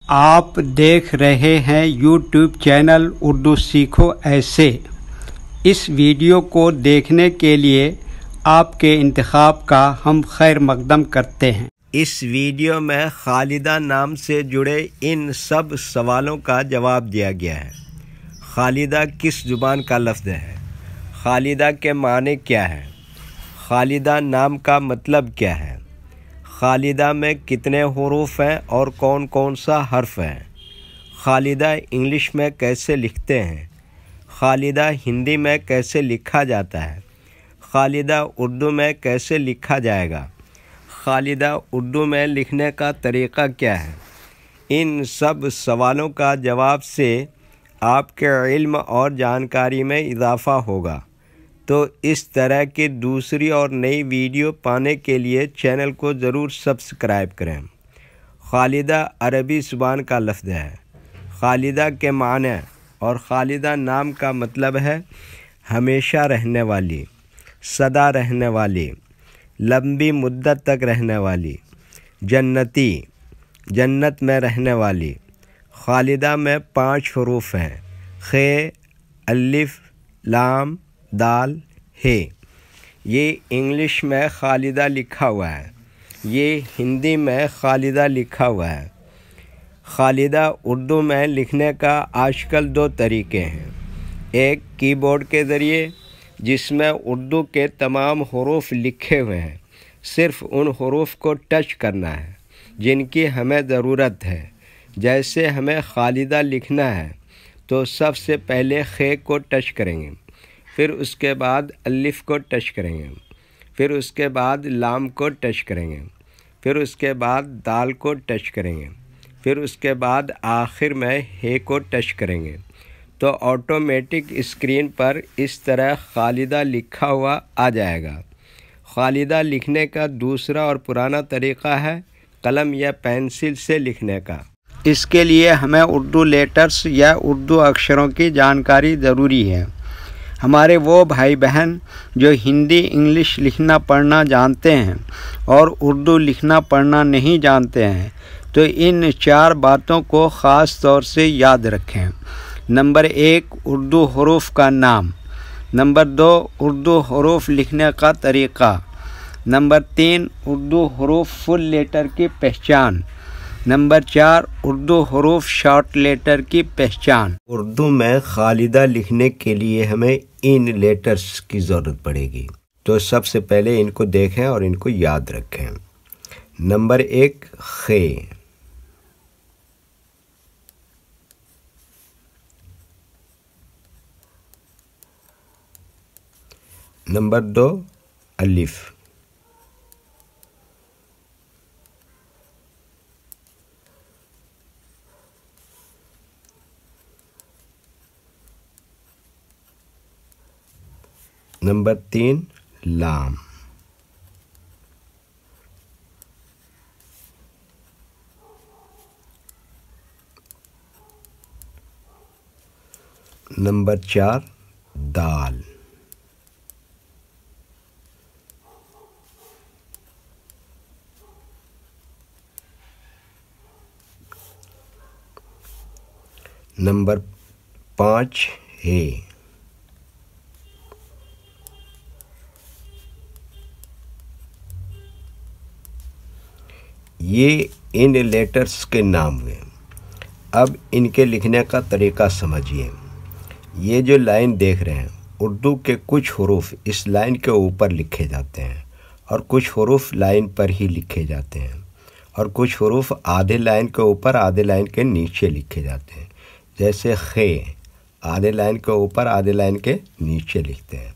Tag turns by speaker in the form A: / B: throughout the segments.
A: آپ دیکھ رہے ہیں یوٹیوب چینل اردو سیکھو ایسے۔ اس ویڈیو کو دیکھنے کے لیے آپ کے انتخاب کا ہم خیر مقدم کرتے ہیں۔
B: اس ویڈیو میں خالدہ نام سے جڑے ان سب سوالوں کا جواب دیا گیا ہے۔ خالدہ کس زبان کا لفظ ہے؟ خالدہ کے معنی کیا ہے؟ خالدہ نام کا مطلب کیا ہے؟ خالدہ میں کتنے حروف ہیں اور کون کون سا حرف ہے؟ خالدہ انگلش میں کیسے لکھتے ہیں؟ خالدہ ہندی میں کیسے لکھا جاتا ہے؟ خالدہ اردو میں کیسے لکھا جائے گا؟ خالدہ اردو میں لکھنے کا طریقہ کیا ہے؟ ان سب سوالوں کا جواب سے آپ کے علم اور جانکاری میں اضافہ ہوگا۔ تو اس طرح کی دوسری اور نئی ویڈیو پانے کے لیے چینل کو ضرور سبسکرائب کریں۔ خالدہ عربی زبان کا لفظ ہے۔ خالدہ کے معنی اور خالدہ نام کا مطلب ہے ہمیشہ رہنے والی، سدا رہنے والی، لمبی مدت تک رہنے والی، جنتی، جنت میں رہنے والی۔ خالدہ میں 5 حروف ہیں: خ، الف، لام، دال، ہے۔ یہ انگلش میں خالدہ لکھا ہوا ہے، یہ ہندی میں خالدہ لکھا ہوا ہے۔ خالدہ اردو میں لکھنے کا آج کل 2 طریقے ہیں۔ ایک کی بورڈ کے ذریعے، جس میں اردو کے تمام حروف لکھے ہوئے ہیں، صرف ان حروف کو ٹچ کرنا ہے جن کی ہمیں ضرورت ہے۔ جیسے ہمیں خالدہ لکھنا ہے تو سب سے پہلے خ کو ٹچ کریں گے، پھر اس کے بعد الف کو ٹچ کریں گے، پھر اس کے بعد لام کو ٹچ کریں گے، پھر اس کے بعد دال کو ٹچ کریں گے، پھر اس کے بعد آخر میں ہے کو ٹچ کریں گے، تو آٹومیٹک اسکرین پر اس طرح خالدہ لکھا ہوا آ جائے گا۔ خالدہ لکھنے کا دوسرا اور پرانا طریقہ ہے قلم یا پینسل سے لکھنے کا۔ اس کے لیے ہمیں اردو لیٹرز یا اردو اکشروں کی جانکاری ضروری ہے۔ ہمارے وہ بھائی بہن جو ہندی انگلش لکھنا پڑھنا جانتے ہیں اور اردو لکھنا پڑھنا نہیں جانتے ہیں تو ان 4 باتوں کو خاص طور سے یاد رکھیں۔ نمبر 1، اردو حروف کا نام۔ نمبر 2، اردو حروف لکھنے کا طریقہ۔ نمبر 3، اردو حروف فل لیٹر کی پہچان۔ نمبر 4، اردو حروف شارٹ لیٹر کی پہچان۔ اردو میں خالدہ لکھنے کے لیے ہمیں ان لیٹرز کی ضرورت پڑے گی، تو سب سے پہلے ان کو دیکھیں اور ان کو یاد رکھیں۔ نمبر 1، خ۔ نمبر 2، الف۔ نمبر 3، لام۔ نمبر 4، دال۔ نمبر 5، ہے۔ یہ ان لیٹرز کے نام ہوئے۔ اب ان کے لکھنے کا طریقہ سمجھیے۔ یہ جو لائن دیکھ رہے ہیں، اردو کے کچھ حروف اس لائن کے اوپر لکھے جاتے ہیں اور کچھ حروف لائن پر ہی لکھے جاتے ہیں، اور کچھ حروف آدھے لائن کے اوپر آدھے لائن کے نیچے لکھے جاتے ہیں۔ جیسے خ، آدھے لائن کے اوپر آدھے لائن کے نیچے لکھتے ہیں۔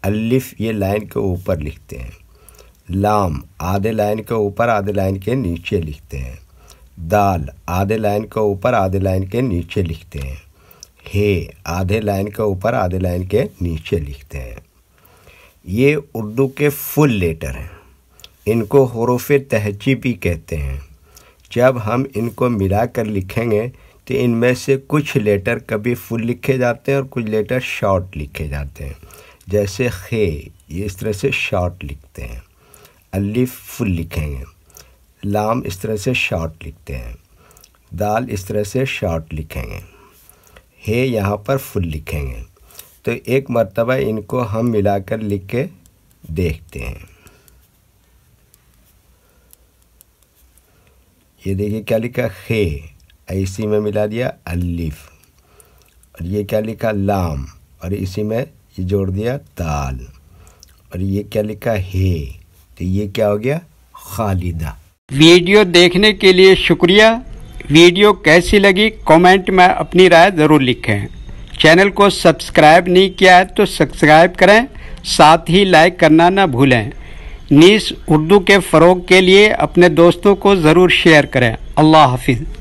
B: الف، یہ لائن کے اوپر لکھتے ہیں۔ لام، آدھے لائن کے اوپر آدھے لائن کے نیچے لکھتے ہیں۔ دال، آدھے لائن کے اوپر آدھے لائن کے نیچے لکھتے ہیں۔ ہے، آدھے لائن کے اوپر آدھے لائن کے نیچے لکھتے ہیں۔ یہ اردو کے فل لیٹر ہیں۔ ان کو حروف تہجی بھی کہتے ہیں۔ جب ہم ان کو ملا کر لکھیں گے تو ان میں سے کچھ لیٹر کبھی فل لکھے جاتے ہیں اور کچھ لیٹر شارٹ لکھے جاتے ہیں۔ جیسے خ، یہ اس طرح سے شارٹ لکھتے ہیں۔ الف فل لکھیں گے۔ لام اس طرح سے شارٹ لکھتے ہیں۔ دال اس طرح سے شارٹ لکھیں گے، ہے یہاں پر فل لکھیں گے۔ تو ایک مرتبہ ان کو ہم ملا کر لکھ کے دیکھتے ہیں۔ یہ دیکھیے کیا لکھا، خے، اسی میں ملا دیا الف، اور یہ کیا لکھا، لام، اور اسی میں یہ جوڑ دیا دال، اور یہ کیا لکھا، ہے، تو یہ کیا ہو گیا، خالدہ۔
A: ویڈیو دیکھنے کے لیے شکریہ۔ ویڈیو کیسی لگی کامنٹ میں اپنی رائے ضرور لکھیں۔ چینل کو سبسکرائب نہیں کیا ہے تو سبسکرائب کریں، ساتھ ہی لائک کرنا نہ بھولیں۔ نیز اردو کے فروغ کے لیے اپنے دوستوں کو ضرور شیئر کریں۔ اللہ حافظ۔